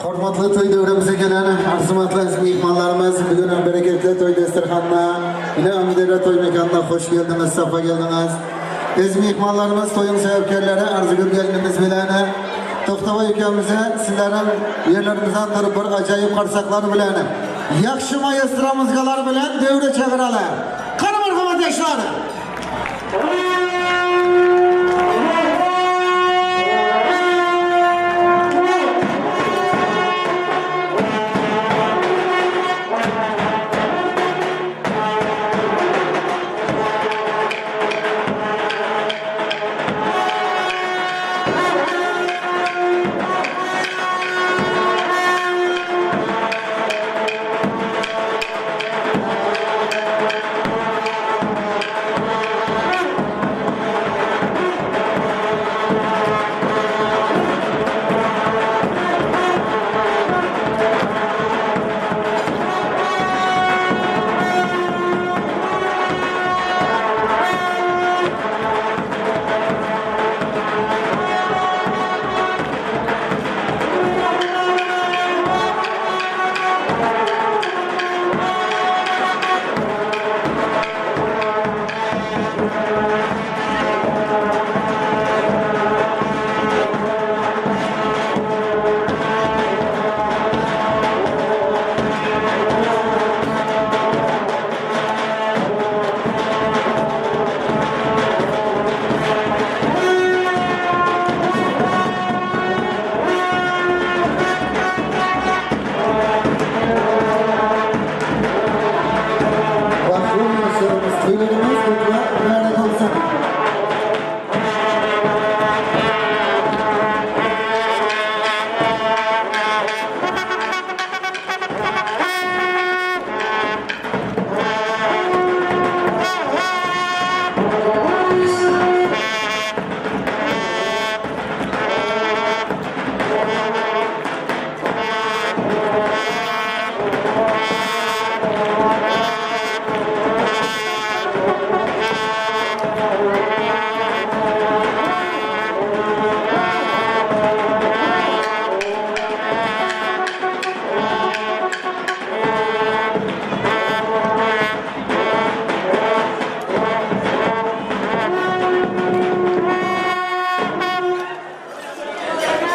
Hormatlı toy devremize gelen arzumatlı mehmanlarımız bugün bereketli toy desturxonuna, yine Amidere toy mekanına hoş geldiniz, safa geldiniz. Biz mehmanlarımız toyun sebepkarları Arzugul gelinimiz bilen To'xtavoy ukamize sizlerin yerlerimizden turib bir acayip qarsaqlar bilen yaxshi maestramızgalar bilen devre çeviralar. Qani marhamat yoshlar.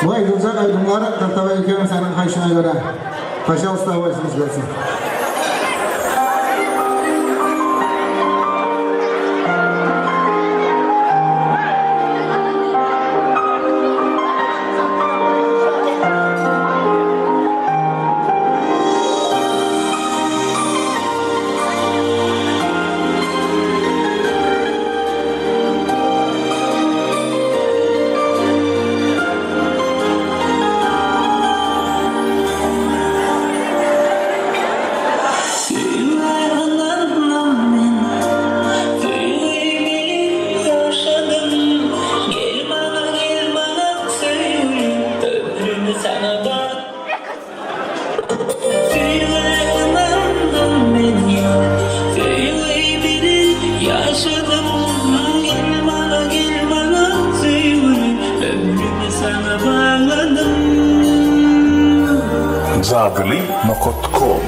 Vay güzel aydınlar To'xtavoy ukam senin hayşına göre. Paşa usta başınız gelsin. Zadli.com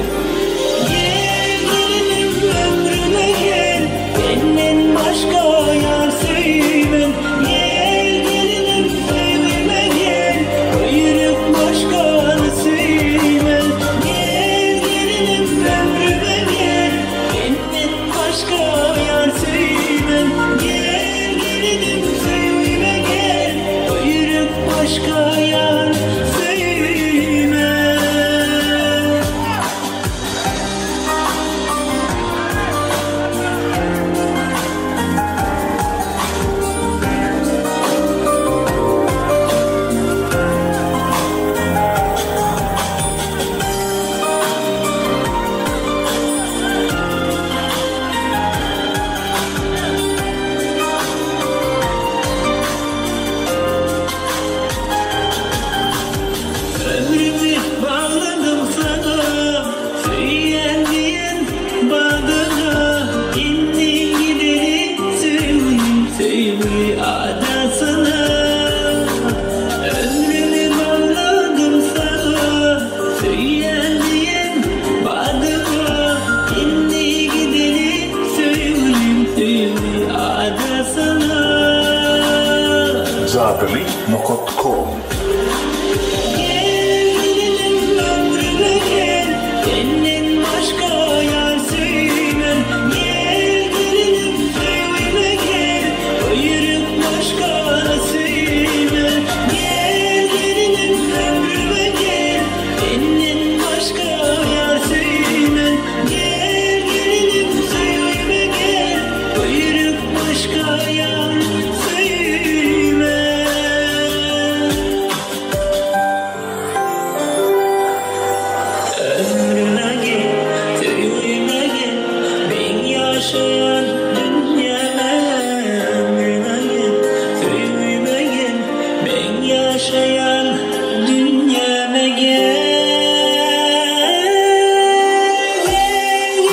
Nokot.com Gelinim ömrüme gel, benden başka yar sevme. Gelinim köyüme gel, ayırıp başka sevme. Gelinim ömrüme gel, benden başka yar sevme. Gelinim köyüme gel, ayırıp başka yar sevme. Ömrüme gel, köyüme gel, ben yaşayan dünyama. Ömrüme gel, köyüme gel, ben yaşayan dünyama gel.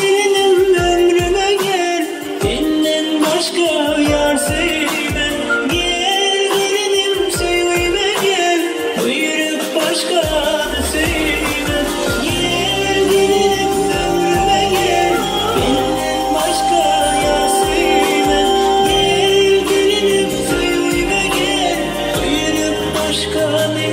Gelinim ömrüme gel, benden başka yar sevme. Gel gelinim köyüme gel, buyurup başka sevme. Gel gelinim ömrüme gel, benden başka yar sevme. Gel gelinim köyüme gel, buyurup başka sevme.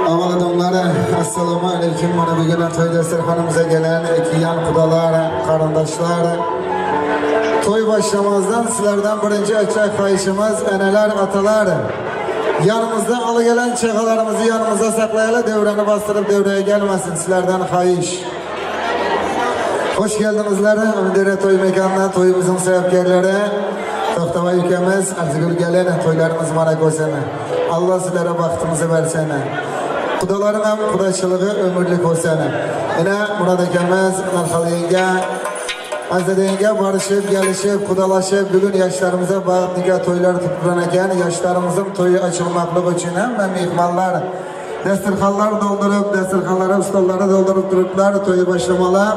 Avaladonlara, assalamu aleyküm. Bana bugün toy dasturxonimizga gelen iki yan kudalar, karındaşlar. Toy başlamazdan sizlerden birinci açacak kayışımız eneler, atalar. Yanımızda alı gelen çakalarımızı yanımıza saklayalım. Devreni bastırıp devreye gelmesin. Sizlerden kayış. Hoş geldinizler. Ömdere Toy Mekanı'na toyumuzun sebepkarları. Toktava ülkemiz Arzigül gelen toylarımız marak olsun. Allah sizlere baktımızı versin. Kudaların hem kudaçılığı ömürlük olsun. Yine Murat Ekemiz, Narkalı Yenge, Azade Yenge barışıp, gelişip, kudalaşıp, bugün yaşlarımıza bağıp nikah toyları tutturanken yaşlarımızın toyu açılmaklık için hem mihmallar, desturxonlar doldurup, desturxonlara, stollara doldurup duruplar toyu başlamalı.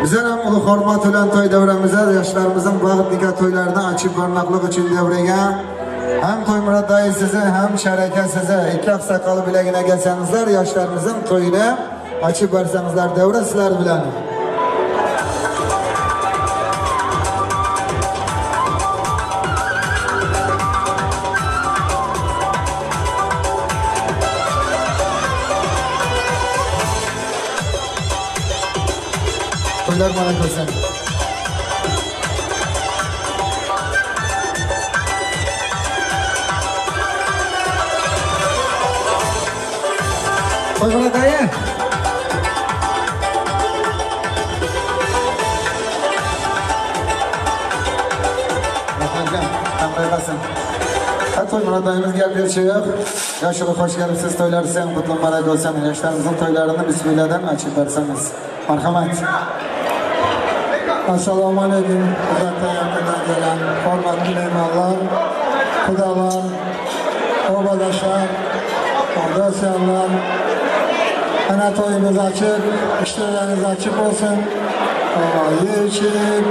Bize hem ulu hormat olan toy devremize yaşlarımızın bağıp nikah toylarını açıp barmaklık için devreye hem Toy Murat dayı size hem şereke size iki aksakalı bilegine gelsenizler yaşlarımızın toyunu açıp versenizler devre sizler bilen. Toylar bana olsun. Toy Murat dayı. Efendim, tamamlayasın. Toy Murat dayımız gel bir şey yok. Yaşlı hoş geldiniz toylar sen kutlu mübarek olsun. Yaşlarınızın toylarını Bismillah'dan açıp verseniz. Merhamet. Assalamu aleyküm. Uzaktan yakından gelen hormatlı meymanlar, kudalar, obadaşlar, dosyalar. Ana toyumuz açık, işleriniz açık olsun. Yer içip,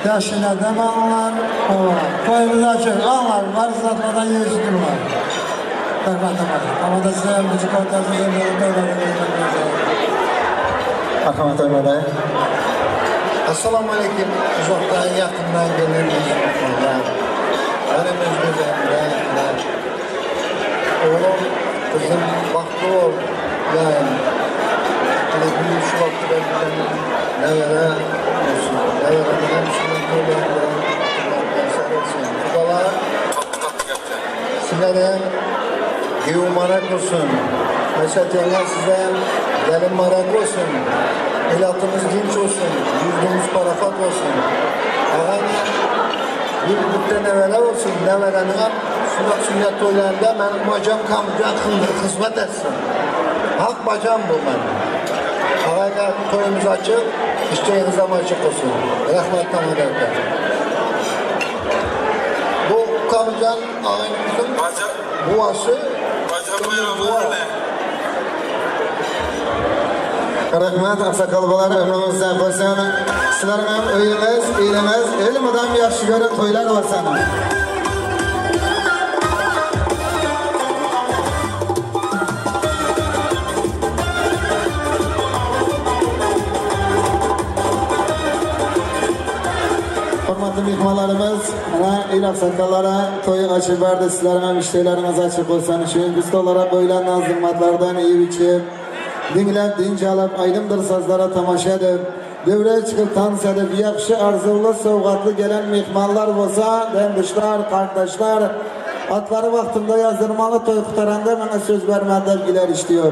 yaşına demanlar. Toyumuz açık, anlar, var zatlardan yer içtirler. Ama da size müzik ortasında Merhamet Toy Murat dayı. Assalamu aleyküm. Uzaktan yakından gelen müşrikler. Önümüz güzeller. Oğlum, kızım vakti ol. Yani, büyük şu vakti bekleyen nevere olsun. Nevere hem şunun böyle kudalar. Sizlere giyu marak olsun. Mesut Yenge size gelin marak olsun. Milatımız dinç olsun, yüzümüz parafat olsun. Ağabey, bir bütün neveler olsun, nevelerine sünnet toylarında benim bacam kamca hizmet etsin. Hak bacam bu benim. Ağayga toyumuz açık, işçiyiniz ama açık olsun. Rahmet tamamen. Bu Kamcan ağayımızın buası. Rahmat, aksakalbalar ömrümüzden koysan. Sizlerin öyümüz, iyilimiz, elim adam yaxşı gören toylar olsan. Hürmetli mihmanlarımız, il aksakallara toyu açıp verdi. Sizlerin müşterileriniz açık olsan. Şu güstolara böyle nazımmatlardan iyi biçip, dinlep, dinç alıp, aydındır sazlara tamaşa edip, devreye çıkıp dans edip, yakışı arzuvlu, soğukatlı gelen mihmanlar olsa, dembişler, kardeşler, atları vaktinde yazdırmalı toy kurtaranda bana söz vermediler gider işliyor.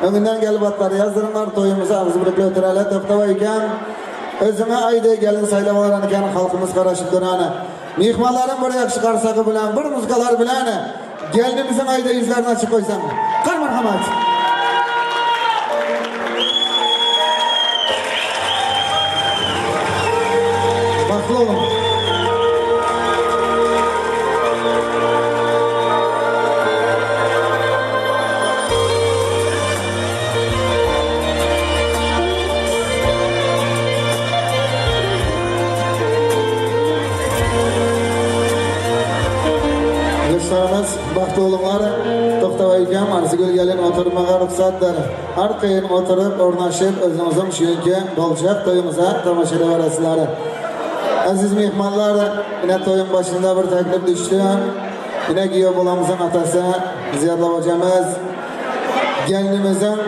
Önünden gelip atları yazdırınlar, toyumuzu ağzı bırakı ötürele toktava iken, özüme ayda gelin saylamalar iken halkımız karışıp dönene. Mihmanların buraya yakışı karsağı bilen, bir muzgalar bilen, gelinimizin ayda yüzlerini açık koysan. Kar merhamet. Baklı olun. Dostlarımız, baklı olunlar, Toktavayken Arzigül gelin oturmağa ruhsatlar. Arkayın oturup, ornaşıp, özümüzün şuyunki bolcak toyumuza tamaşa edemezler. Aziz mihmanlar, yine toyun başında bir teklif düştü. Yine Giyo Bulamızın atası Ziyadlı hocamız gelinimizin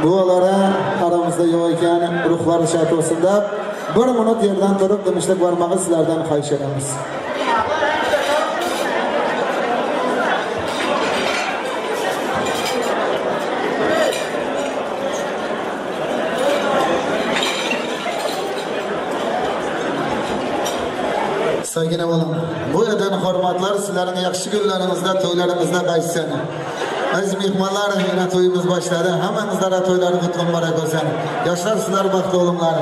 buğalara aramızda yok iken ruhları şart olsun da bir minut yerden durup demişlik varmağı sizlerden xahiş edemiz. Saygıne olun. Bu eden hürmetler sizlerin yakışı günlerinizde, toylarınızda kaçsın. Aziz mihmanlar, yine toyumuz başladı. Hemen sizlere toyları kutlu mübarek olsun. Yaşlar sizler baktı olumlar.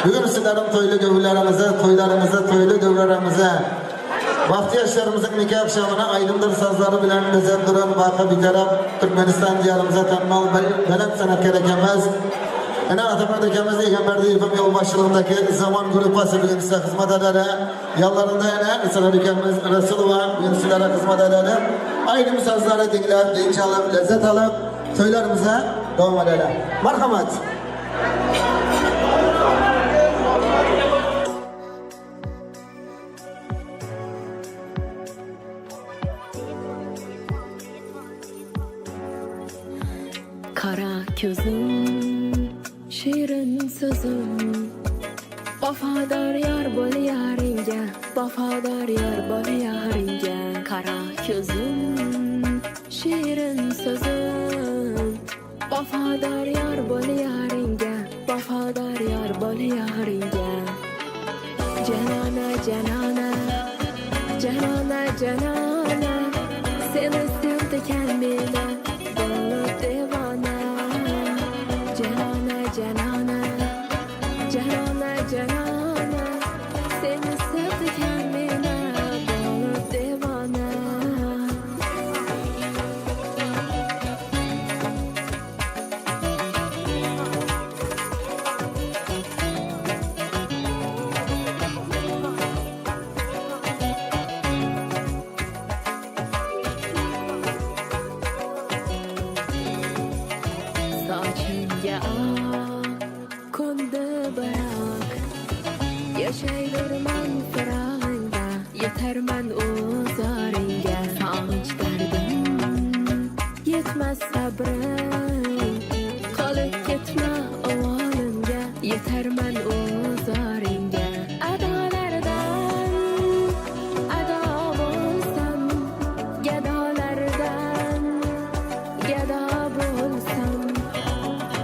Bugün sizlerin toylu gövüllerimize, toylarımıza, toylu dövlerimize, vakti yaşlarımızın nikah akşamına aydındır sazları bilen bezen duran vaka bir taraf Türkmenistan diyarımıza tanımal benim sanat gerekemez. Yine Atamar Dekemiz Peygamber Deyifim yol başlığındaki zaman grupası bugün size hizmet eder. Yallarında yine İsa Dekemiz Resulullah bugün sizlere hizmet eder. Aynı sazları dinleyip, dinç alıp, lezzet alıp, toylarımıza devam edelim. Merhamet. Kara gözüm, şirin sözüm, vafadar yar bol yaringe, vafadar yar bol yaringe. Kara gözüm, şirin sözüm, vafadar yar bol yaringe, vafadar yar bol yaringe. Cenana cenana, cenana cenana, seni sevdi kendine, dolu divana. Cenana cenana, cenana cenana, seni sevdi kendine, dolu divana. Saçınga ak, kondu bırak, yaşayırman firağında, yetermen uzaringa. Sağınç derdim, yetmez sabrım, kalıp gitme ovalınga, yetermen uzaringa. Adalardan, ada olsam, gedalardan, geda bolsam,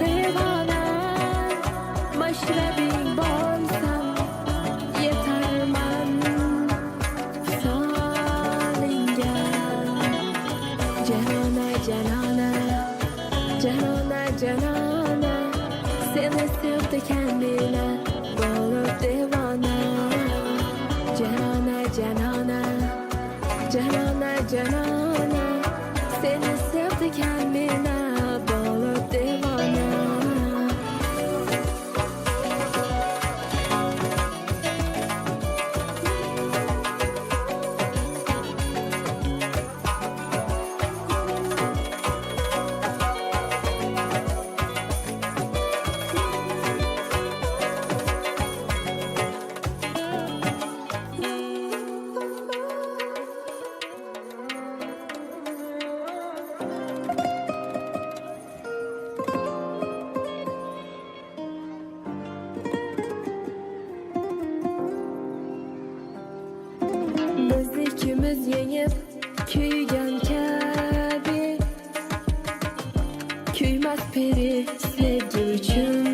devana, maşrebin bolsam, yeterman salinga. Cenana cenana, cenana cenana, seni Biz yengib kuygan kabi kuymas peri sevgi uchun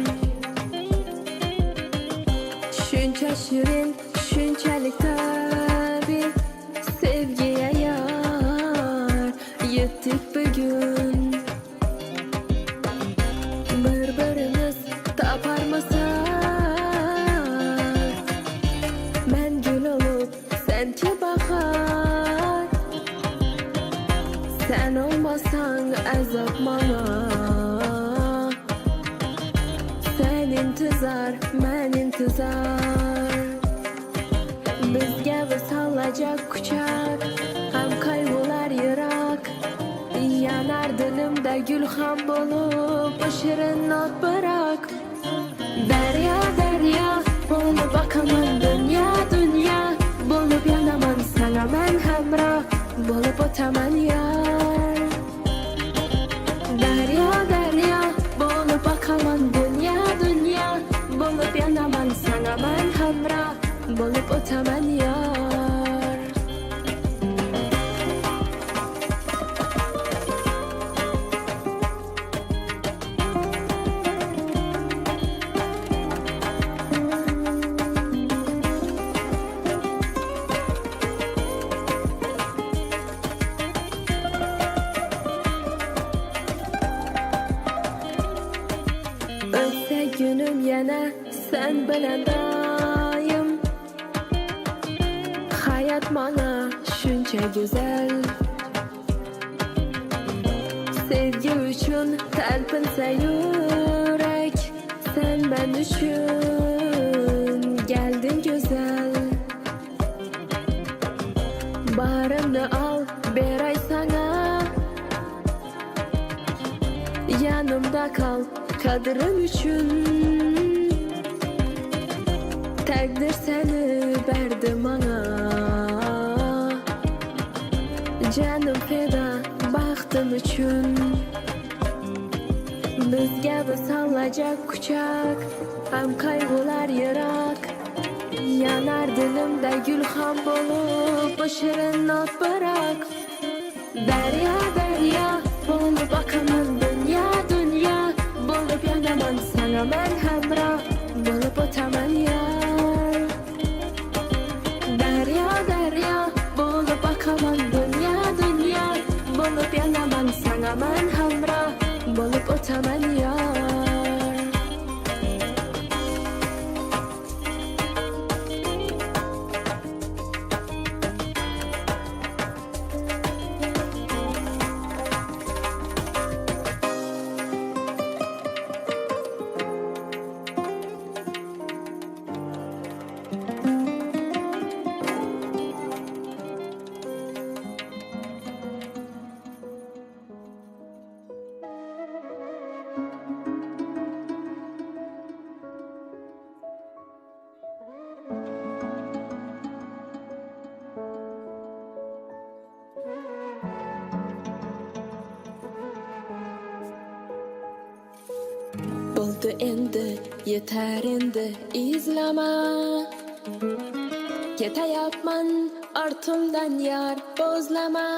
shuncha shirin shunchalik tabi sevgiga yor yetdik bugun bir-birimiz toparmasak men gul olup senki bahar sen olmasan azap mana sen intizar men intizar bizga visolajak kuchak ham qayg'ular yirak yanar dilimda gul ham bo'lib shirin not birak daryo daryo bo'lib oqaman dunyo dunyo bo'lib yonaman sana men hamroh bo'lib o'taman yor daryo daryo bo'lib oqaman dunyo dunyo bo'lib yonaman sana men hamroh bo'lib o'taman yor O'tsa günüm yana sen bilan doim hayot mana shuncha go'zal sevgi uchun talpinsa yurak sen men uchun geldin go'zal barimni ol beray sana yanımda kal kadrim üçün takdir seni berdi bana canım feda baxtim üçün bizga visolajak kuchak ham qayg'ular yirak yanar dilimda gul ham bo'lib shirin not birak daryo daryo bo'lib oqaman dunyo dunyo bo'lib yonaman sana men hamroh bo'lib o'taman yor daryo daryo bo'lib oqaman dunyo dunyo bo'lib yonaman sana men hamroh bo'lib o'taman yor Bo'ldi endi yetar endi izlama ketayapman ortimdan yar bo'zlama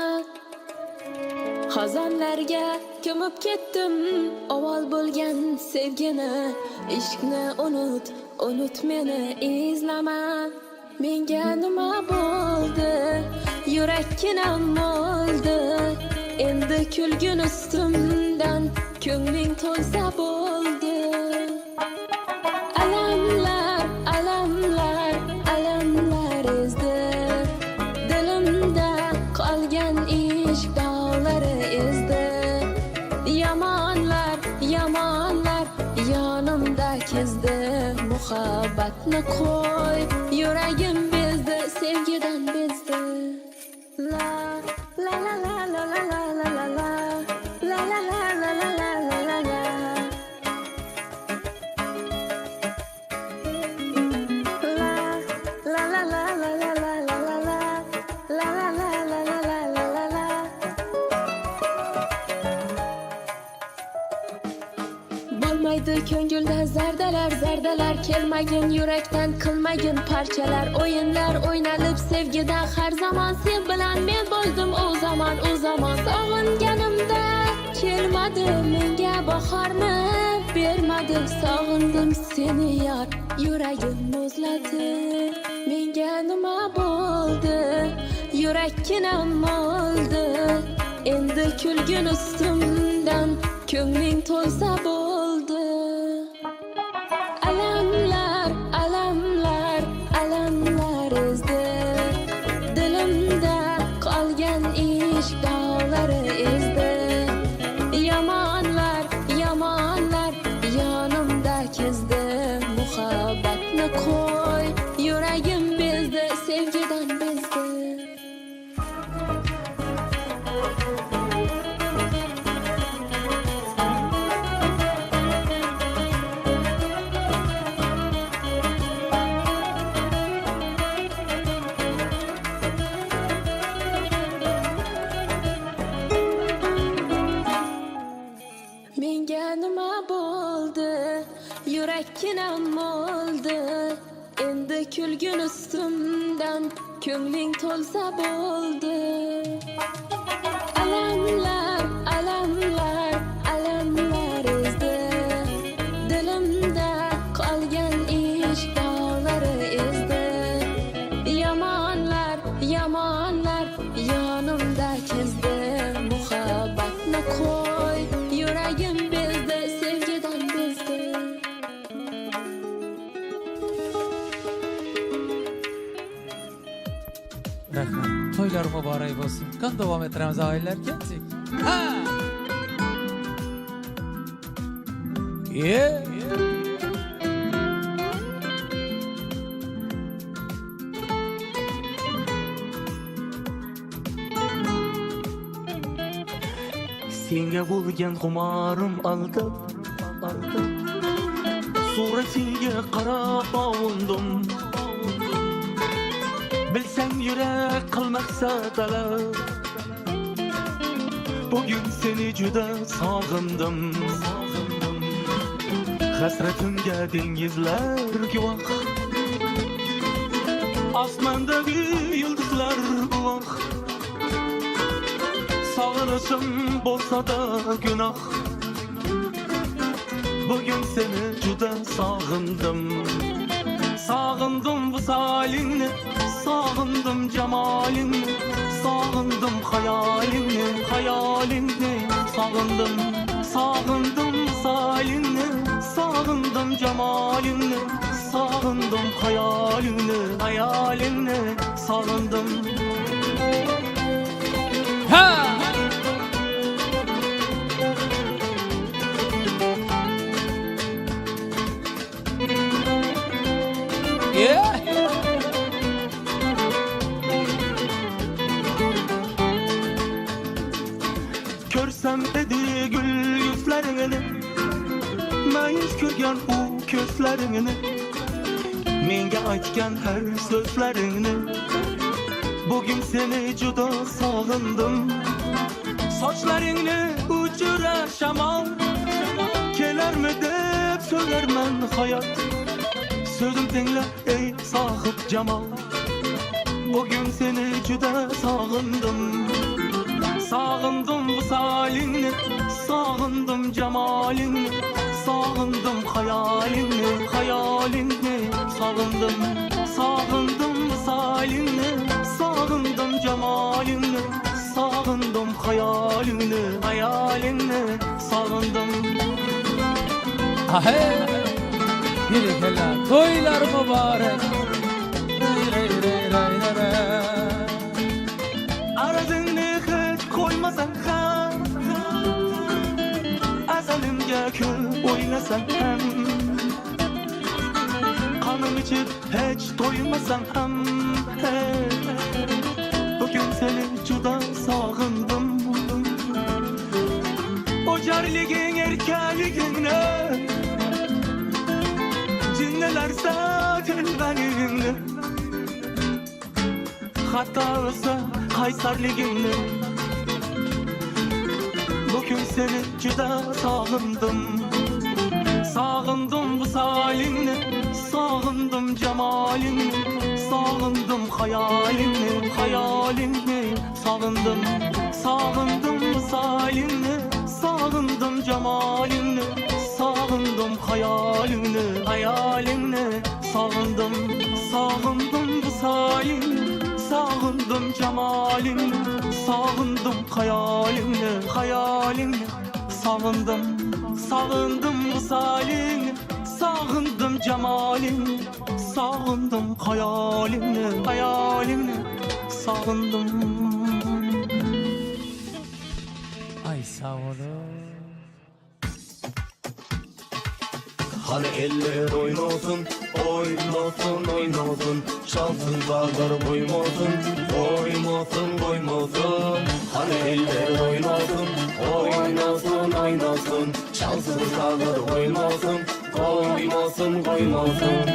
xazonlarga ko'mib ketdim avval bo'lgan sevgini ishqni unut meni izlama menga nima bo'ldi yurakkinam bo'ldi endi kulgin ustimdan ko'ngling to'lsa bo'ldi alamlar alamlar alamlar ezdi dilimda qolgan ishq dog'lari ezdi yomonlar yomonlar yonimda kezdi muhabbatni qo'y yuragim bezdi sevgidan bezdi la la la la la la la la la la la la la la la la la la la Edi ko'ngilda zardalar, zardalar kelmagin yurakdan qilmagin parchalar. O'yinlar o'ynalib sevgidan har zaman sen bilan men bo'ldim o zaman, o zaman. Sog'inganimda kelmadi menga bahorni bermadi. Sog'indim seni yar, yuragim muzladi. Menga nima bo'ldi? Yurakkinam oldi. Endi kulgin ustimdan ko'ngling to'lsa bo'ldi. Alamlar, alamlar, alamlar ezdi. Dilimda qolgan ish dog'lari ezdi. Yomonlar, yomonlar yonimda kezdi. Muhabbatni qo'y, yuragim bezdi, sevgidan bezdi. Menga nima bo'ldi? Yurakkinam oldi. Endi kulgin ustimdan ko'ngling to'lsa bo'ldi. Alamlar, alamlar, alamlar ezdi. Dilimda qolgan ish dog'lari ezdi. Yomonlar, yomonlar yonimda kezdi. Muhabbatni qo'y, yuragim bezdi, sevgidan bezdi. Rahmat. To'ylar muborak bo'lsin. Qan davom ettiramiz oilalar kelsak. Ha! Senga bo'lgan xumorim aldab, aldab. Suratingga qarab ovundim. Bilsang yurak qilmaqsa talab. Bugün seni juda sog'indim. Hasratimga dengizlar guvoh. Osmondagi yulduzlar guvoh. Sağınışım bolsa da günah. Bugün seni juda sağındım. Sağındım bu salini, sağındım cemalini, sağındım hayalini, hayalini, sağındım. Sağındım bu salini, sağındım cemalini, sağındım hayalini, hayalini, sağındım. Ha! Yeah! Körsem dedi gül yüzlerini, mayus ko'rgan u ko'zlaringni, menga aytgan her so'zlaringni. Bugün seni juda sog'indim. Sochlaringni uchira shamol, kelarmi deb so'rarman hayot. Sözüm tingla ey sahip cemal. Bugün seni juda sog'indim. Sağındım bu salini, sağındım cemalini, sağındım hayalini, hayalini, sağındım. Sağındım bu salini, sağındım cemalini, sağındım hayalini, hayalini, sağındım. Ahe! Yürü kella. Toylar mübarek. Ray ray ray ray ray. Aradığını hiç koymasan ham, azalimga ko'p o'ynasan ham, qanim ichib hech to'ymasan ham. Bugün seni juda sog'indim. O'jarliging erkaligingni, jinnilarsa tilbaningni, hatta olsa qaysarligingni. Bugün seni juda sog'indim. Sağındım bu salini, sağındım cemalini, sağındım hayalini, hayalini. Sağındım, sağındım bu salini, sağındım cemalini, sağındım hayalini, hayalini. Sağındım, sağındım bu salini, sağındım cemalini, sağındım hayalini, hayalini. Sağındım, sağındım bu salini, sağındım cemalini, sağındım hayalini, hayalini. Sağındım. Ay sağ olun. Hani eller oynasın, oynasın, oynasın. Çalsın dağlar koymasın, koymasın, koymasın. Hani eller oynasın, oynasın, oynasın. Çalsın dağlar koymasın, koymasın, koymasın.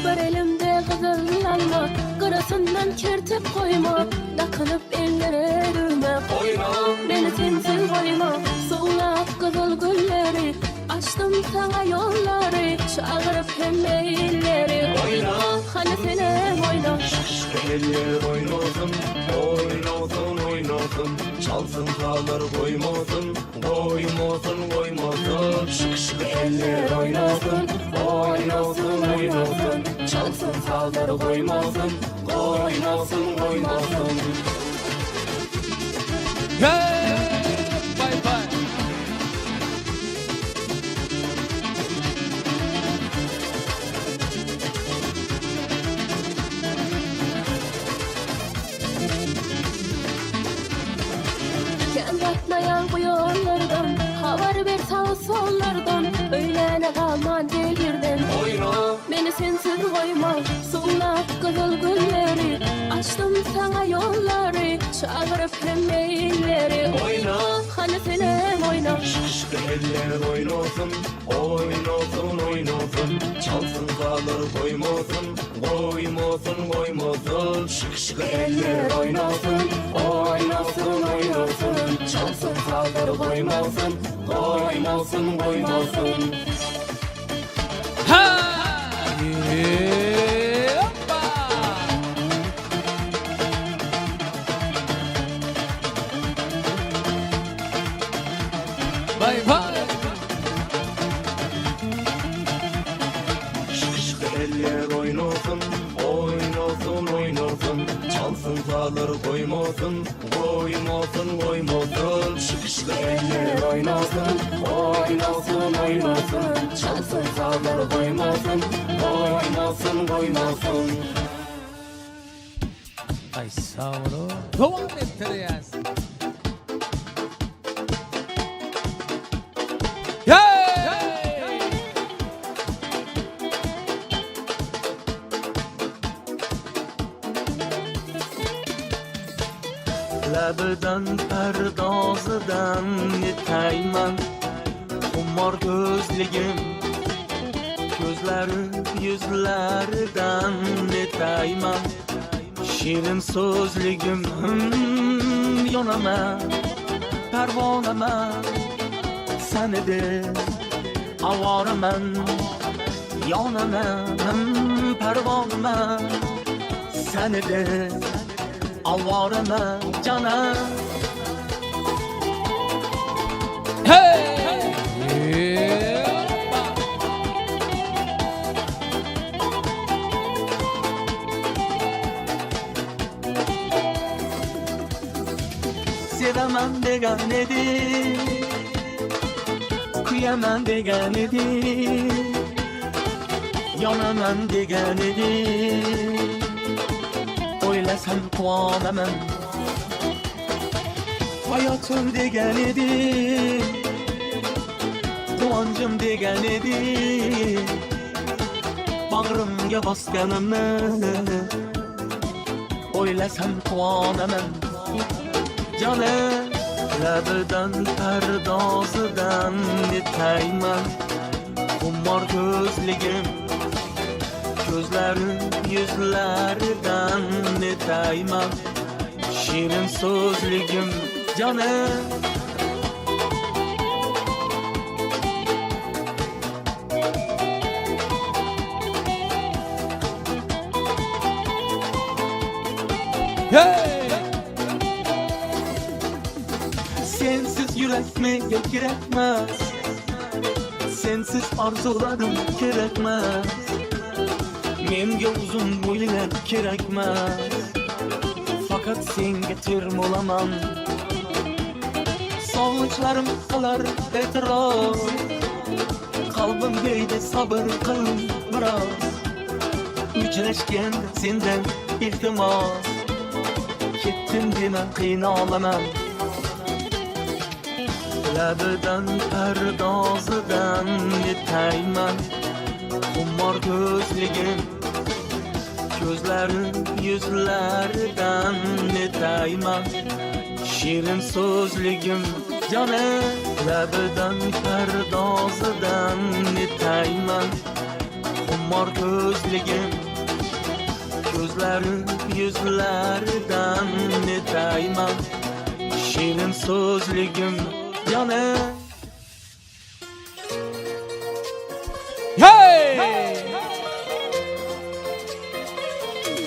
Bir elimde kızıl alma, kırasından kertip koyma. Takılıp ellere dürme, Oyna, beni sensiz koyma. Soğuk kızıl gülleri, açtım sana yolları. Çağırıp hem elleri oyna, hani senem oyna. eller oynasın, oynasın, oynasın. Çalsın dağlar koymasın, koymasın, koymasın. Şık şık eller oynasın, oynasın, oynasın. Çalsın dağlar koymasın, koymasın, koymasın. Hey! Bay bay. Kendi atlayan bu yollardan, haber ver sağ sollardan. Öylene kalma delirden, Oyna, beni sensiz koyma. Solak kızıl gülleri, açtım sana yolları. Çağırıp hem elleri oyna, hani senem oyna. şık eller oynasın, oynasın, oynasın. Çalsın dağlar koymasın, koymasın, koymasın. Şık şık eller oynasın, oynasın, oynasın. Çalsın dağlar koymasın, koymasın, koymasın. Ha! Hoppa! Bay bay. Şık şık eller oynasın, oynasın, oynasın. Çalsın dağlar koymasın, koymasın, koymasın. Şık şık eller oynasın, oynasın, oynasın. Çalsın dağlar koymasın, koymasın, koymasın. Ay sağ olun. Devam ettireceğiz. Hey! Labidan pardozdan yetayman, umar gözligim. Gözleri yüzleridan yetayman. Şirin sözligim yonama, pervanama. Seni de avaraman, yonama, pervanama. Seni de avarama cana. Hey! Hoppa! Sevemem degan edi, kuyamam degan edi, yonaman degan edi. O'ylasam quvonaman, hayotim degan edi, quvonchim degan edi. Bag'rimga bosganimni o'ylasam quvonaman. Canım, labidan pardozdan yetayman. Umar gözligim, gözleri yüzleridan yetayman. Şirin sözligim canım. Hey! Sensiz yürekmeye gerekmez. Sensiz arzularım gerekmez. Menga uzun boylar kerakmas. Fakat sen getirm olaman. Sog'lichlarim qilar e'tiroz. Qalbim deydi sabr qil biroz. Uchrashgan sendan iltimos. Ketdim dema qiynalaman. Labidan pardozidan netayman. Xumor ko'zligim ko'zlarim yuzlaridan netayman. Shirin so'zligim jonim labidan pardozidan netayman. Xumor ko'zligim ko'zlarim yuzlaridan netayman. Shirin so'zligim jonim. Hey!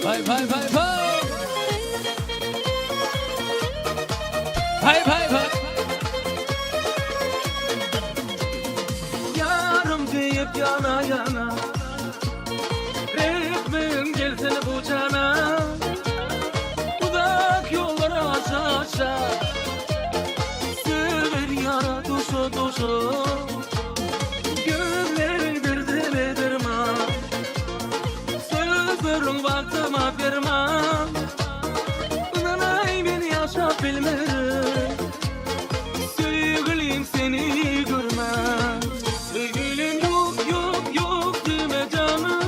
Vay vay vay vay! Vay vay vay! Yarım deyip yana yana Etmeyin gelsin bu cana Uzak yolları aşa aşa Sever yara duşu duşu Gözlerin birdine dirman Sözlerin vaktıma vermem Inanay ben yaşap bilmerim Sevgilim seni görmem Sevgilim yok yok yok deme canım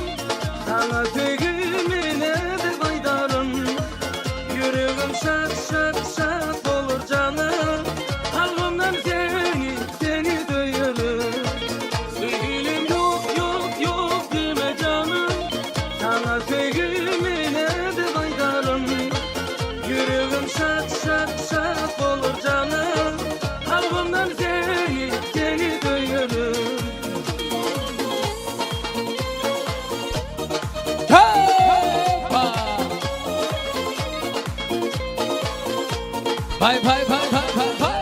Sana sevgimine de baydarım Yüreğim şak şak şak olur canım Kalbimden seni duyarım Sevgilim yok yok yok deme canım Sana sevgimine de baydarım Yüreğim şak şak şak olur canım Kalbimden seni duyarım Hoppa! Vay vay vay vay vay vay!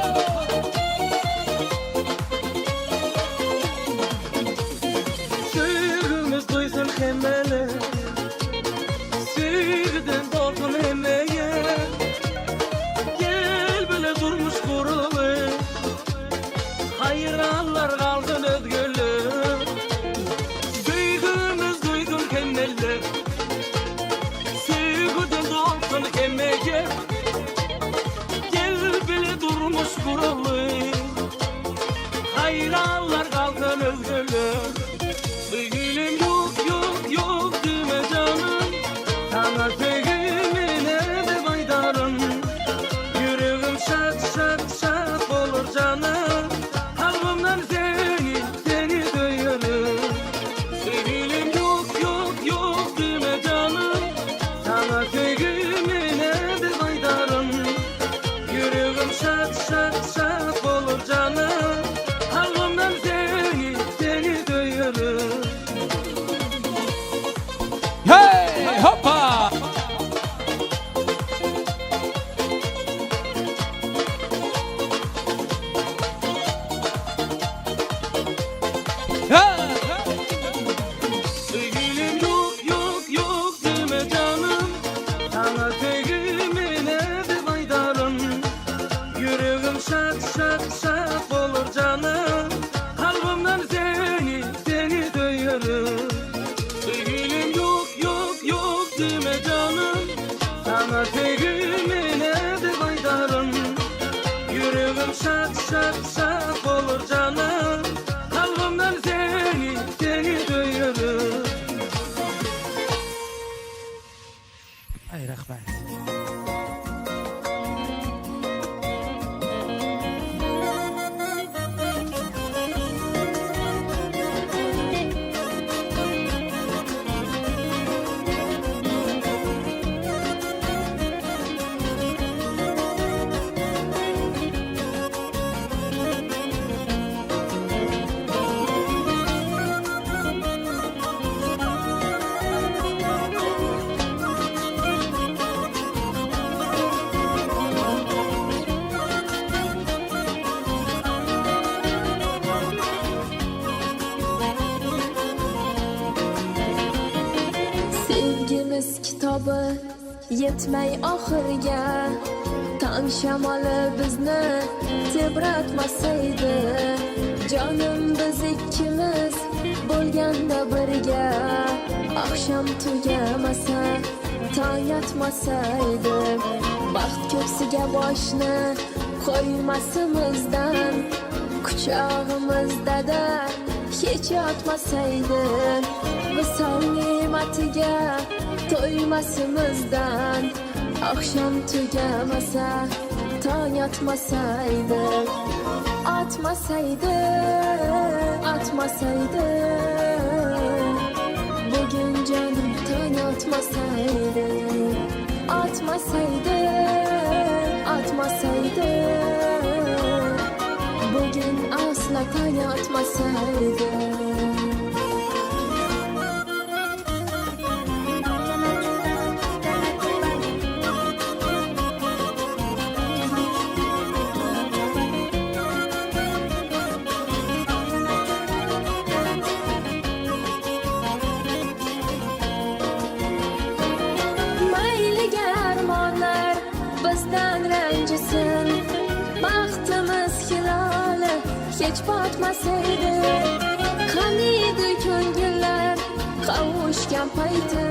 Sevgimiz duysun hemele Sevgiden dolsun hemeye Gel böyle durmuş kurulu Hayranlar kalsın özgürlük Sevgimiz duysun hemele Sevgiden dolsun hemeye Gel böyle durmuş kurulu Hayranlar kalsın özgürlük Sevgilim yok yok yok deme canım Sana sevgimine de baydarım Yüreğim şak şak şak olur canım Kalbimden seni duyarım Sevgilim yok yok yok deme canım Sana sevgimine de baydarım Yüreğim şak şak şak olur canım Kalbimden seni duyarım Hey! Hoppa! Ha! Sevgilim yok yok yok deme canım Sana sevgimine de baydarım Yüreğim şak şak şak olur canım Kalbimden seni duyarım Sevgilim yok yok yok deme canım Sana sevgimine de baydarım Yüreğim şak şak şak olur canım Kalbimden seni duyarım Ay rahmet. hisobi yetmay oxirga, tong shamoli bizni tebratmasaydi, jonim biz ikkimiz bo'lganda birga, oqshom tugamasa, tong yotmasaydi, baxt ko'ksiga boshni qo'ymasimizdan, quchog'imizda hech yotmasaydi, visol ne'matiga to'ymasimizdan, oqshom tugamasa, tong yotmasaydi, otmasaydi, otmasaydi, bugun jonim tong yotmasaydi, otmasaydi, otmasaydi, bugün asla tong yotmasaydi. Mayliga armonlar bizdan ranjisin, baxtimiz hiloli hech botmasaydi, qaniydi ko'ngillar qavushgan payti,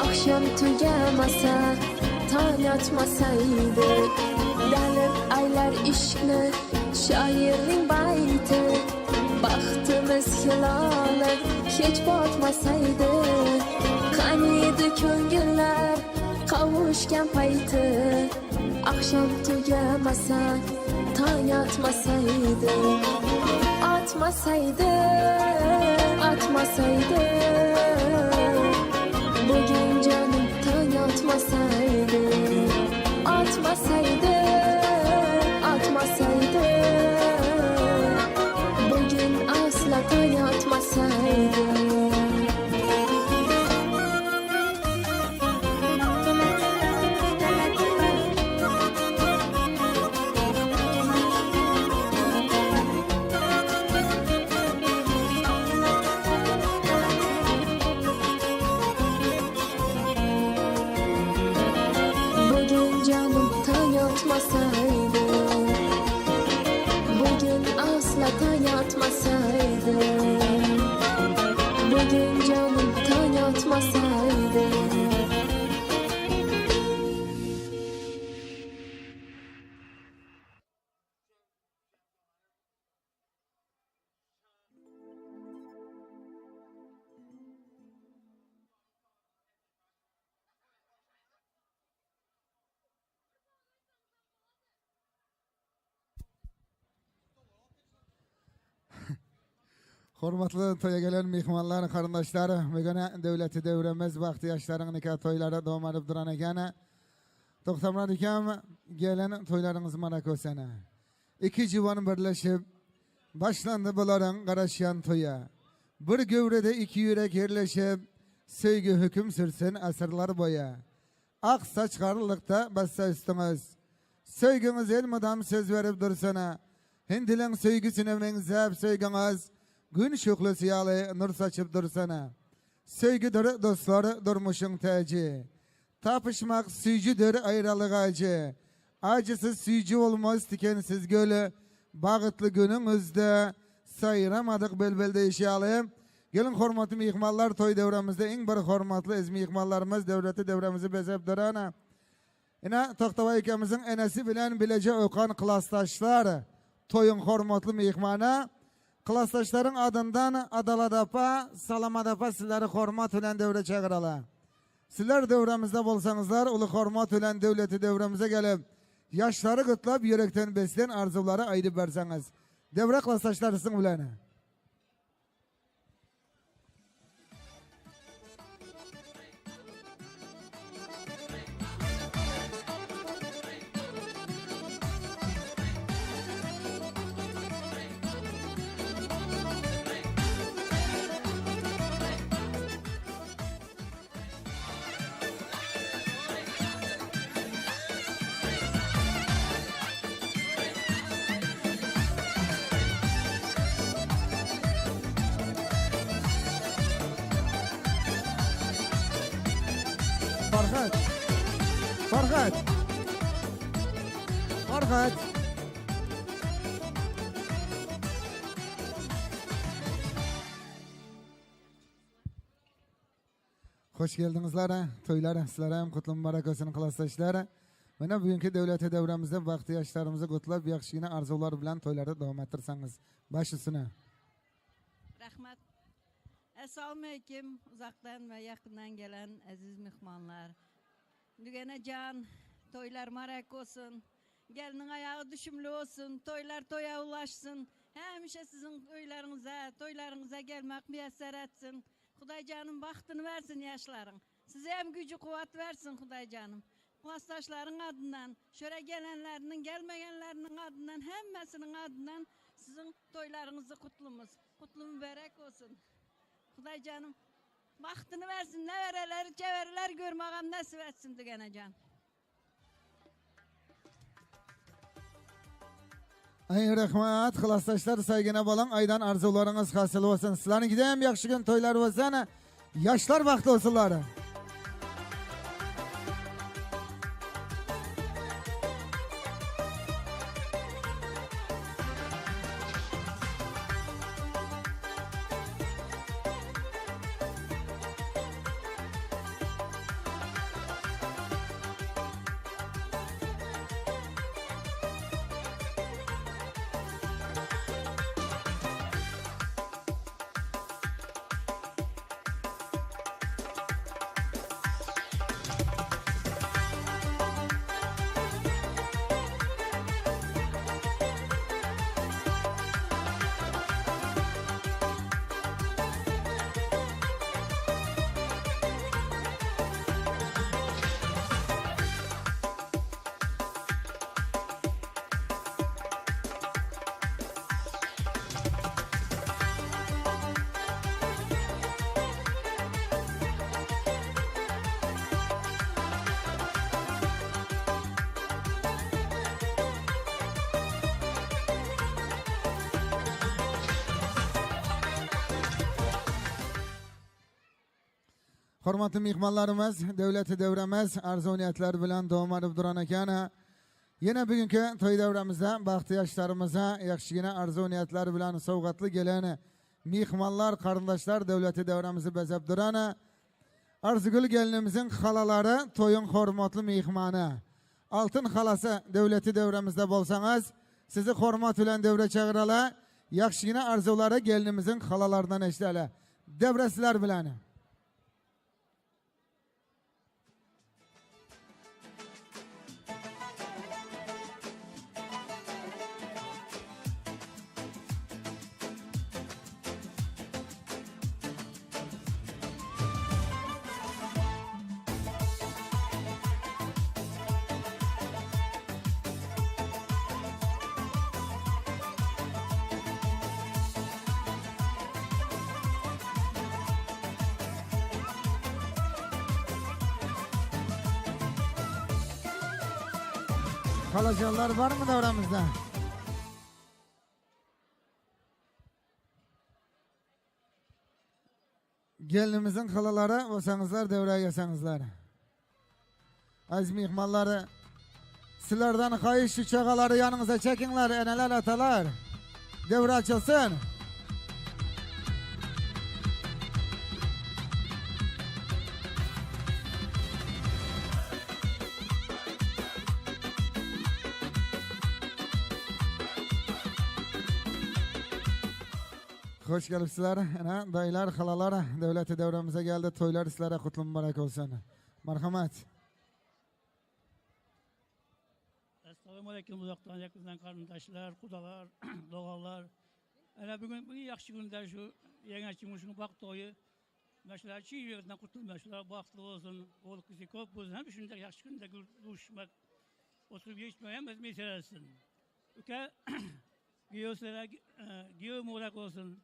oqshom tugamasa, tong yotmasaydi, dalil aylar ishqni shoirning bayti, baxtimiz hiloli hech botmasaydi, qaniydi ko'ngillar qavushgan payti, oqshom tugamasa, tong yotmasaydi, otmasaydi, otmasaydi, bugün jonim tong yotmasaydi, otmasaydi, otmasaydi, bugün asla tong yotmasaydi. Yotmasaydı, bugün asla tong yotmasaydı, bugün canım tong yotmasaydı. Hurmatli to'yga gelen mehmonlar, qarindoshlar, bugun davlati davramiz vaqti yoshlarning nikah to'ylari davom etib turar ekan. To'xtamlar ekan, gelen to'ylaringiz ma'raka bo'lsin. İki juvon birlashib boshlandi bularning qarashgan to'yi. Bir gövrede iki yürek yerleşip sevgi hüküm sürsün asırlar boya. Ak saçkarlıkta bassa üstünüz. Sevginiz elmadan söz verip dursana. Hindilen sevgisine menzep sevginiz. Gün şoklu siyalı nur saçıp dursana. Sevgidir dostları durmuşun teci. Tapışmak süycüdür ayrılık acı. Acısız süycü olmaz tikensiz gölü. Bağıtlı günümüzde sayıramadık belbelde işyalı. Gelin hormatlı mihmallar toy devramızda en bir hormatlı ez mihmallarımız devleti devremizi bezep durana. Yine Toktava ikemizin enesi bilen bilece okan klastaşlar toyun hormatlı mihmana. Klastaşların adından Adaladapa, Salamadapa sizleri hormat ulen devre çağırala. Sizler devremizde bolsanızlar ulu hormat ulen devleti devremize gelip yaşları kıtlap yürekten besleyen arzuları ayrı verseniz. Devre klastaşlarısın ulene. Farhat. Farhat. Farhat. Hoş geldinizler. Toylar sizlere hem kutlu mübarek olsun klassdaşlar. Mana bugünkü devlete devremizde vakti yaşlarımızı kutlab, yaxshigina arzular bilan toylarda davom ettirsangiz. Baş üstüne. Rahmat. Assalamu alaykum. Uzaktan ve yakından gelen aziz mihmanlar. Dügene can, toylar marak olsun. Gelinin ayağı düşümlü olsun. Toylar toya ulaşsın. Hemişe sizin toylarınıza gelmek müyesser etsin. Huday canım bahtını versin yaşların. Size hem gücü kuvvet versin Huday canım. Klassdaşların adından, şöyle gelenlerinin, gelmeyenlerinin adından, hemmesinin adından sizin toylarınızı kutlumuz. Kutlu mübarek olsun. Huday canım bahtını versin, ne vereler, çevereler görmağam nasip etsin Dügene can. Ay rahmat, klassdaşlar saygına balan aydan arzularınız hasıl olsun. Sizlerin gideyim yaxşı gün toylar olsun. Yaşlar vakti olsunlar. Hurmatli mehmonlarimiz, devleti devremiz arzu niyatlar bilan davom etib duran ekan. Yana bugungi to'y davramizda baxtli yoshlarimizni yaxshigina arzu niyatlar bilan sovg'atli gelen mehmonlar, qarindoshlar devleti devramizni bezab duran. Arzugul gelinimizin xalalari to'yin hurmatli mehmoni. Altın xalasi devleti devramizda bo'lsangiz, sizni hurmat bilan devra chaqirala, yaxshigina arzulari gelinimizin xalalaridan eshitala. Devra sizlar bilan. Halacanlar var mı devramızda? Gelinimizin halaları olsanızlar devreye gelsenizler. Aziz mihmalları, sizlerden kayış şu çakaları yanınıza çekinler, eneler atalar. Devre açılsın. Hoş gelipsizler. Dayılar, halalar devleti devremize geldi. Toylar sizlere kutlu mübarek olsun. Merhamet. Assalamu alaikum uzaktan yakından kardeşler, kudalar, doğallar. Ana bugün bu yaxşı günler şu yeni çıkmışın bak toyu. Mesela çiğ yerinden kurtulmuşlar, baktı olsun, ol kızı kop olsun. Hem şunda yaxşı günde görüşmek, oturup geçmeye meselesi. Öke giyiyorsa giyiyor mübarek olsun.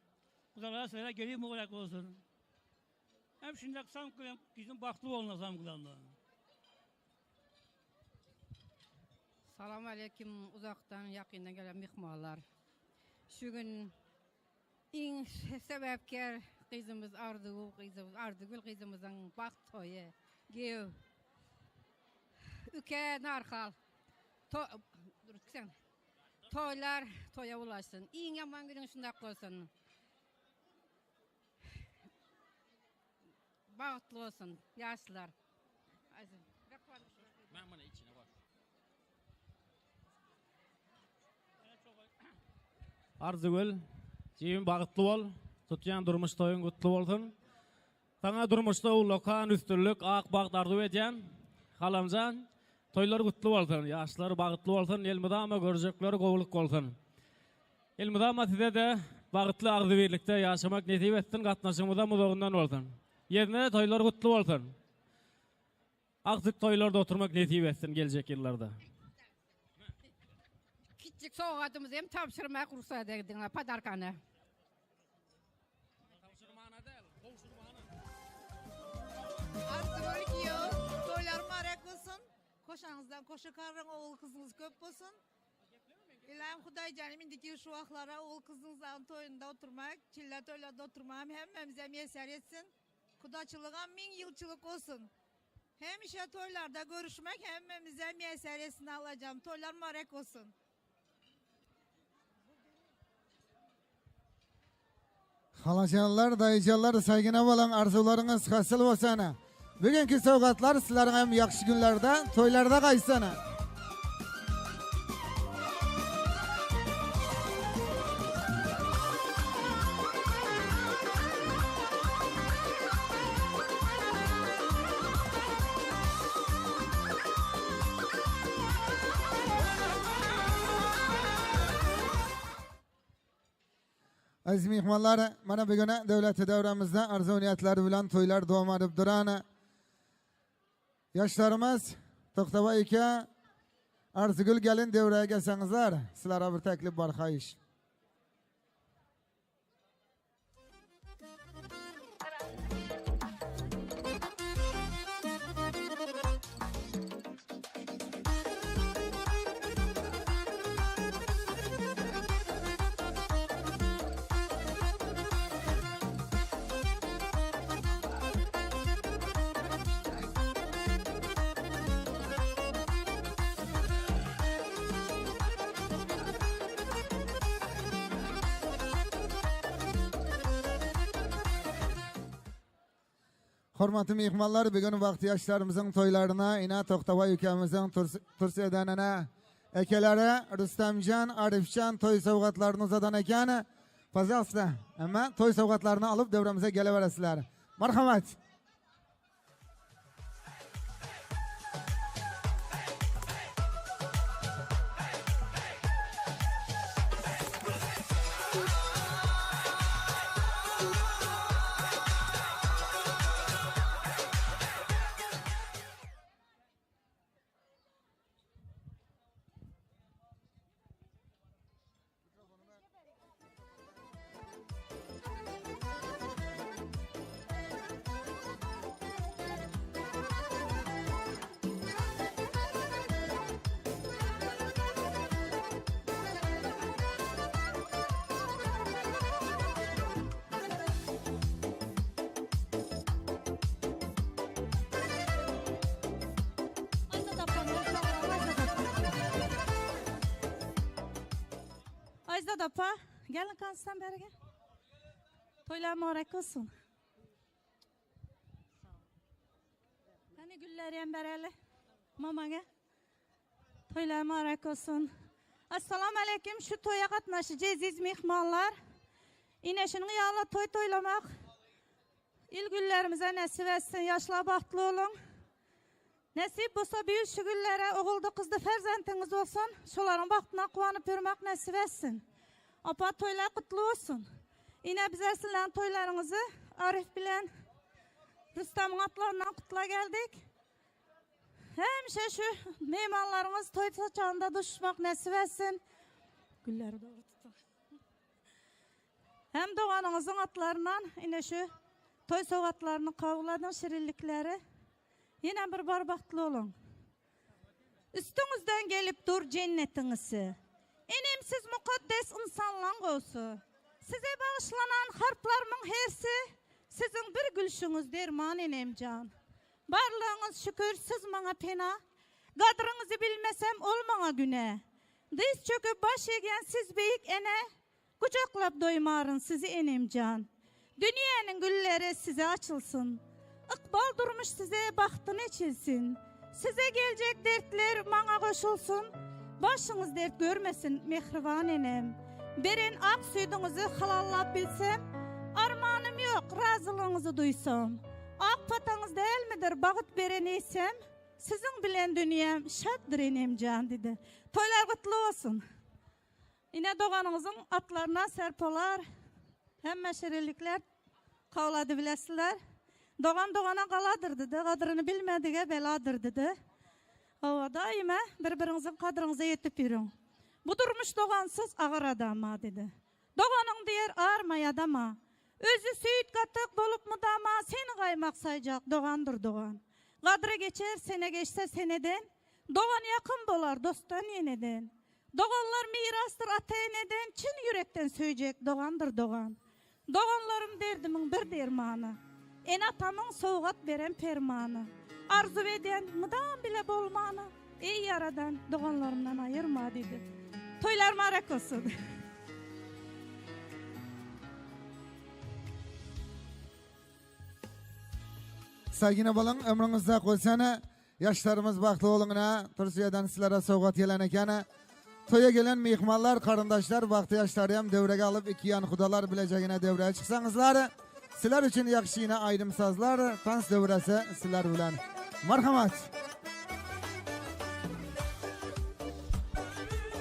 Kudalara sıra geliyor mübarek olsun. Hem şunda sam kılan, bizim baktı olun sam kılanlar. Salamu aleyküm uzaktan yakından gelen mihmanlar. Şu gün en sebepkar kızımız Ardıgül kızımızın bak toyu. Giyo üke narxal. Dur sen. Toylar toya ulaşsın. İyin yaman günün şundak olsun. Bağıtlı olsun yaşlılar. Ben bana içine bak. Arzugul, jeyim bağıtlı ol. Tutyan durmuş toyun kutlu olsun. Sana durmuşta ulokan üstünlük ak bağıt arzu edeceğim. Halamcan, toylar kutlu olsun. Yaşlar bağıtlı olsun. Elmidama görecekleri kovuluk olsun. Elmidama size de bağıtlı arzu birlikte yaşamak nasip etsin. Katnaşımıza muzoğundan olsun. Yerine toylar kutlu olsun. Artık toylarda oturmak nasip etsin gelecek yıllarda. Küçük soğuğatımız hem tapşırmaya kursa edin padarkanı. Arzugul kiyo, toylar marek olsun. Koşanızdan koşu karın oğul kızınız köp olsun. İlahim Huday canım indiki şu aklara oğul kızınızdan toyunda oturmak, çilla toylarda oturmam hemmemize meser etsin. Kudaçılığa 1000 yılçılık olsun. Hem işe toylarda görüşmek hemmemize meser etsin alacağım. Toylar marek olsun. Halacanlar, dayıcanlar, saygına bolan arzularınız hasıl olsana. Bugünkü sovgatlar sizlerin hem yakşı günlerde, toylarda kaysana. Aziz mihmanlar, mana bugüne devleti devramızda arzu niyetleri bilen toylar doğum edip duran yaşlarımız Toktaba 2 Arzugul gelin devreye gelsenizler. Sizlere bir teklif var, hayış. Hormatly mehmanlar, bugün vakti yaşlarımızın toylarına, ina Toktaba ülkemizin Tursiye'denine, ekelere Rüstemcan, Arifcan toy sovgatlarını uzadan eken, fazlasıyla ama toy sovgatlarını alıp devremize geleveresizler. Merhamet. Ayza dapa, gelin kalsın beri gel. Toylar mübarek olsun. Hani gülleri embereli. Mama gel. Toylar mübarek olsun. Assalamu aleyküm. Şu toya katnaşıcı aziz mihmanlar. İneşinin yağla toy toylamak. İl güllerimize nasip etsin. Yaşla bahtlı olun. Nasip olsa büyük şu güllere oğuldu kızdı ferzentiniz olsun. Şoların bahtına kuvanıp yürümek nasip etsin. Apa toylar kutlu olsun. Yine bize sizlerin toylarınızı Arif bilen Rüstem'in atlarından kutla geldik. Hemşe şu meymanlarımız toy saçağında düşmek nasip etsin. Gülleri doğru tutar. Hem doğanınızın atlarından yine şu toy soğatlarını kavladın şirinlikleri. Yine bir barbaktlı olun. Üstünüzden gelip dur cennetinizi. İnimsiz mukaddes insanlığın olsun. Size bağışlanan harplarımın hersi sizin bir gülüşünüz derman enemcan. Barlığınız şükür siz bana pena. Kadrınızı bilmesem olmana güne. Diz çöküp baş egen siz beyik ene. Kucaklap doymarın sizi enemcan. Dünyanın gülleri size açılsın. İkbal durmuş size bahtın içilsin. Size gelecek dertler bana koşulsun. Başınız dert görmesin mehriban enem. Beren ak süydüğünüzü halallap bilsem. Armanım yok razılığınızı duysam. Ak patanız değil midir bağıt beren eysem. Sizin bilen dünyam şaddır enemcan dedi. Toylar kutlu olsun. Yine doğanınızın atlarına serpolar. Hem meşerilikler kavladı bilesiler. Doğan doğana kaladır dedi. Kadrını bilmediğe beladır dedi. O daima birbirinizin kadrınıza yetip yürün. Bu durmuş doğansız ağır adama dedi. Doğanın diğer ağırmay adama. Özü süyüt katık bolup mu dama seni kaymak sayacak doğandır doğan. Kadrı geçer sene geçse seneden. Doğan yakın bolar dosttan yeniden. Doğanlar mirastır ata eneden. Çin yürekten söyleyecek doğandır doğan. Doğanlarım derdimin bir dermanı. En atamın soğugat veren permanı. Arzu eden mıdan bile bolmanı. Ey yaradan doğanlarımdan ayırma dedi. Toylar marak olsun. Saygına balan ömrünüzde koysana. Yaşlarımız baktı oğluna. Türkiye'den sizlere soğugat gelen ekene. Toya gelen mihmallar, karındaşlar, vakti yaşlarıyam devrege alıp iki yan kudalar bileceğine devreye çıksanızlar. Sizler için yakşı yine ayrımsazlar. Tans devresi sizler bilen. Merhamet.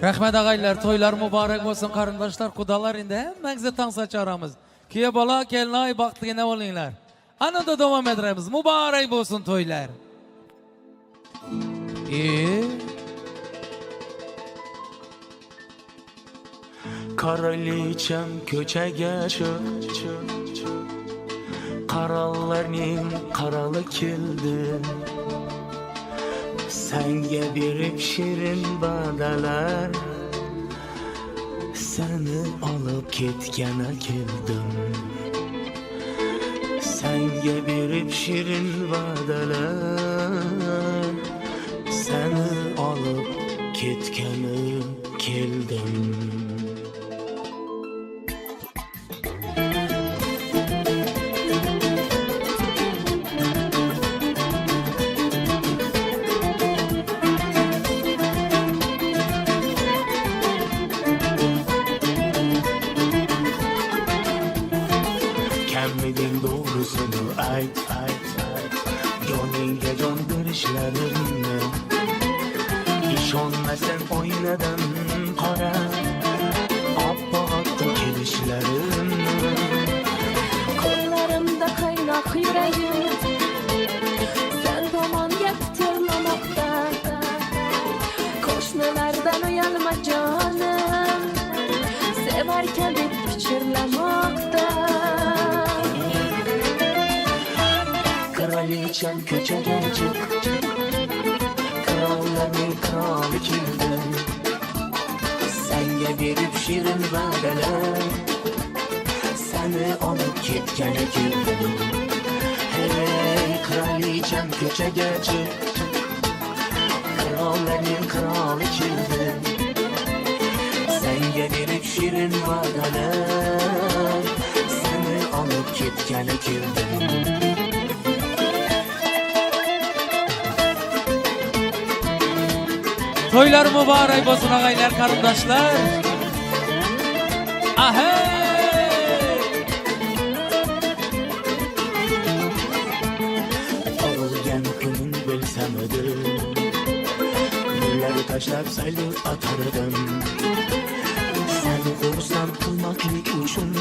Rahmet ağaylar, toylar mübarek olsun karındaşlar, kudalar indi. Hemmenize tansa çağıramız. Kiye bala kelini ay baktı yine olaylar. Ana da devam ederiz. Mübarek olsun toylar. Kraliçem köçege çık. Karallarning karalı kildi. Senge berip şirin badalar. Seni alıp ketgene keldim. Senge berip şirin badalar. Seni alıp ketgene keldim. Kemmedin doğrusunu ayt. Gönlünge gönderişlerimle İşonmasen oynadım kara Abbahatta gelişlerimle Kollarımda kaynak yüreğim. Sen duman yaptırmamakta. Koşmalardan uyanma canım. Severken hep piçirlemakta. Kraliçem köçege çık. Kralların kralı kildi. Senge berip şirin vadeler. Seni alıp ketgene keldim. Hey kraliçem köçege çık. Kralların kralı kildi. Senge berip şirin vadeler. Seni alıp ketgene keldim. Toylar mübarek olsun ağaylar, karındaşlar. Ahey! Ağılgen kılın bilsem ödüm. Gülleri taşlap sayılıp atardım. Seni vursam kılmaklık üçün.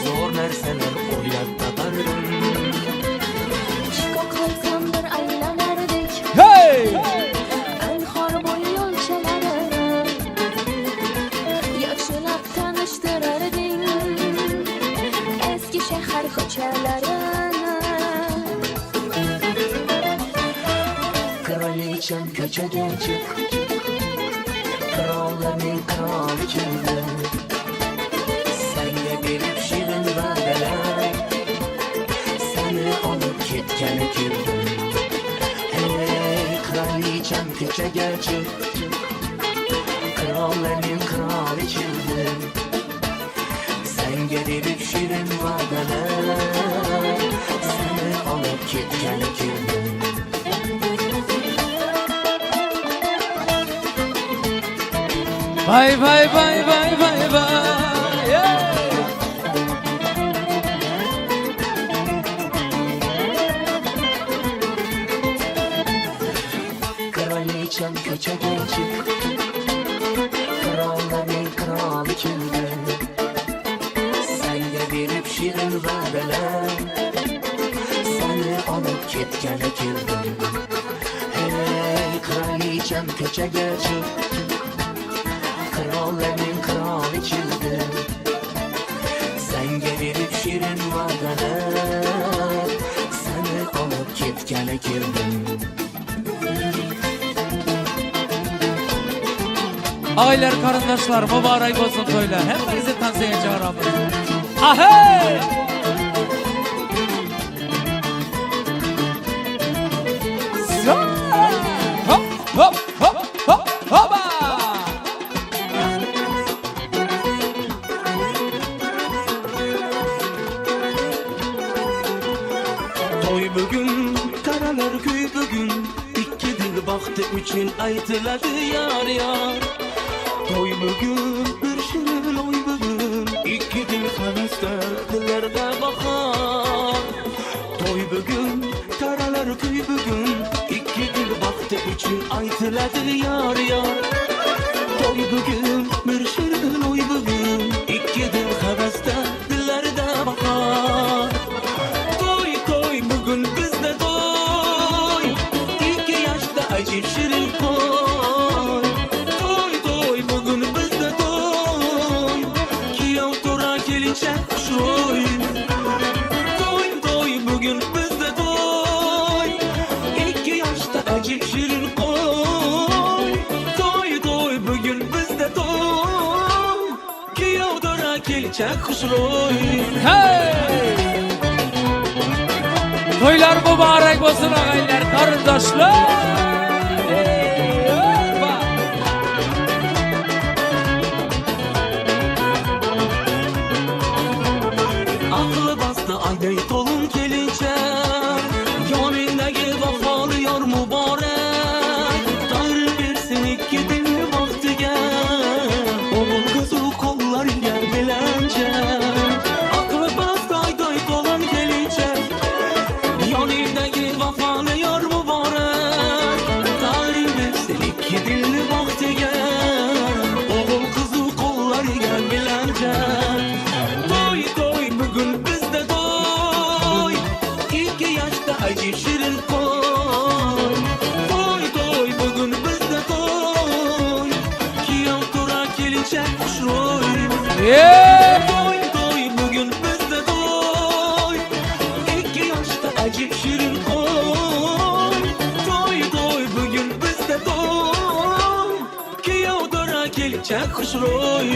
Zor nerseler oylap tapardım. Çıka kalsam bir aylanardık. Hey! Anhar boyu yol çalarım. Yakşılap tanıştırardın. Eski şehir koçalarını. Kraliçem köçege çık. Kralların kralı kildi. Senge berip şirin vadeler. Seni alıp ketgene keldim. Hey kraliçem köçege çıktı. Kralların kraliçesi. Sen gelip şirin vadeler, seni alıp gitken kirdim. Vay vay vay vay vay vay. Yeah. Kraliçem köçege çıktı. Kralların kraliçesi. Sen gelip şirin vadeler, seni alıp gitken kirdim. Hey kraliçem köçege çıktı. Kralların kraliçesi. Sen gelip şirin vadeler, seni alıp gitken kirdim. Aileler, karındaşlar, mübarek olsun toylar. Hepinizi tansiyon çağıramız. Ahey! Hop hop hop hop hoppa! Toy bugün, karalar köy bugün. İki dil baktı üçün aytıladı yar yar. Toy bugün, bir şirin oy bugün. İki dil haveste dillerde bakar. Toy bugün, karalar köy bugün. İki dil baktı üçün aytıladı yar yar. Toy bugün, bir şirin oy bugün. İki dil haveste dillerde bakar. Bugün bizde toy, 2 yaşta acı şirin koy. Toy bugün bizde toy, kiyav tora gelince şoy. Toy bugün bizde toy, 2 yaşta acı şirin koy. Toy bugün bizde toy, kiyav tora gelince şoy. Hey! Toylar mübarek olsun ağaylar, karındaşlar. Aklı bastı ayday tolun gelince, yanındaki vafalı yar mübarek. Tanrı versin iki dilli vakti gel, oğul kızı kollar yer bilence. Aklı bastı ayday tolun gelince, yanındaki vafalı yar mübarek. Tanrı versin iki dilli vakti gel, oğul kızı kollar yer bilence. Toy bugün bizde toy, 2 yaşta acı şirin koy. Toy bugün bizde toy, kiyav tora gelince şoy. Yeah! Toy bugün bizde toy, 2 yaşta acı şirin koy. Toy bugün bizde toy, kiyav tora gelince şoy.